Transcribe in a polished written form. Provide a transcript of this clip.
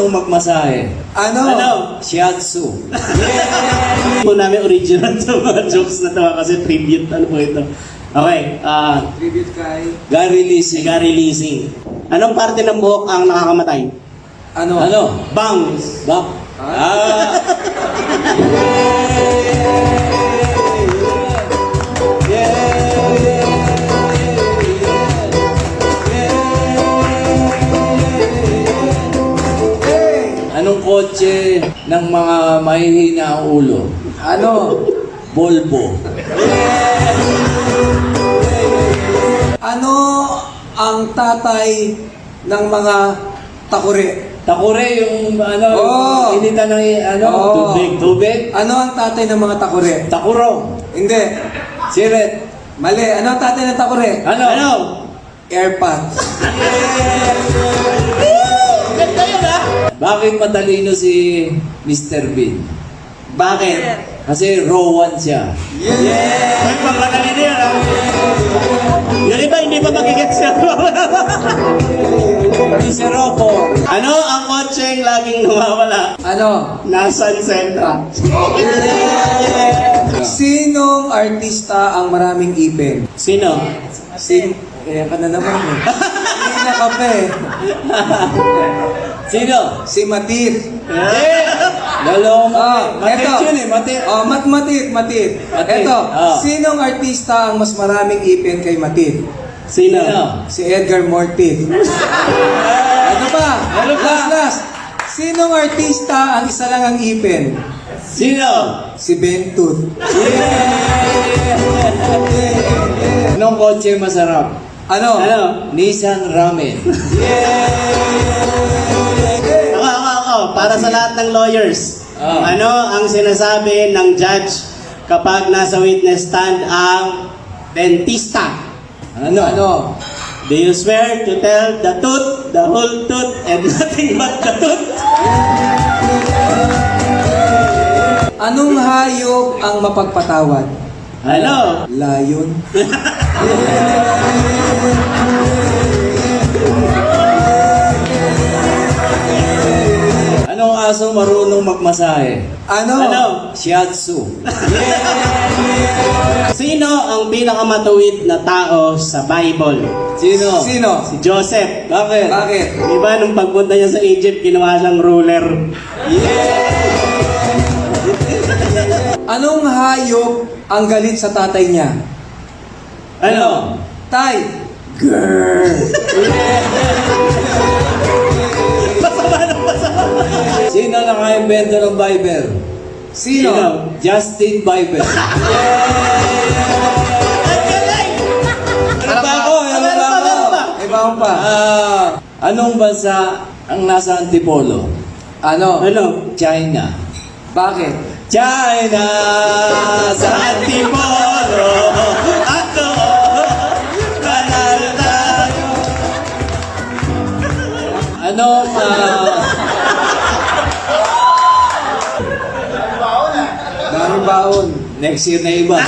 marunong magmasahe. Ano? Shiatsu. Hindi po namin original sa mga jokes na to kasi tribute. Ano po ito? Okay. Tribute kay... Gary Leasing. Anong parte ng buhok ang nakakamatay? Ano? Bangs. Bang. Anong kotse ng mga mahihina ang ulo? Ano? Volvo. Ano ang tatay ng mga takure? Takure yung Oo. initan ng Oo. tubig. Ano ang tatay ng mga takure? Takurong. Hindi. Siret. Mali. Ano ang tatay ng takure? Ano? Airpods. Bakit matalino si Mr. Bean? Bakit? Kasi rowan siya. May pagkakalina yan, ha? Yung iba, hindi pa magigets siya. Hindi si Rocco. Ano ang kotseng laging nawawala? Ano? Nasaan Sentra? Sinong artista ang maraming ipin? Sino? Kaya ka na naman eh. Hindi na kape. Sino? Si Matit. Lalo mo. Eto. Matit yun eh, matit. Matit. Matit. Eto, Ah. sinong artista ang mas maraming ipin kay Matit? Sino? Si Edgar Mortit. Ano pa? Ano pa? Last. Sinong artista ang isa lang ang ipin? Sino? Si Bentut. Anong kotse masarap? Ano? Nissan Ramen. Ako. Para sa lahat ng lawyers. Ah. Ano ang sinasabi ng judge kapag nasa witness stand ang dentista? Ano? Do you swear to tell the truth, the whole truth, and nothing but the truth? Anong hayop ang mapagpatawad? Ano? Lion. Anong aso marunong magmasahe? Ano? Shiatsu. Sino ang pinakamatuwid na tao sa Bible? Sino? Si Joseph. Bakit? Bakit? Di ba nung pagpunta niya sa Egypt, ginawa siyang ruler? Anong hayop ang galit sa tatay niya? Ano? Tay. Sino naka-invento ng Bible? Sino? Justin Bieber. Ano pa ako? Ibang pa. Anong bansa ang nasa Antipolo? Ano? China. Bakit? China sa Antipolo. Ato, panalo tayo. Anong Daming baon. next year na iba?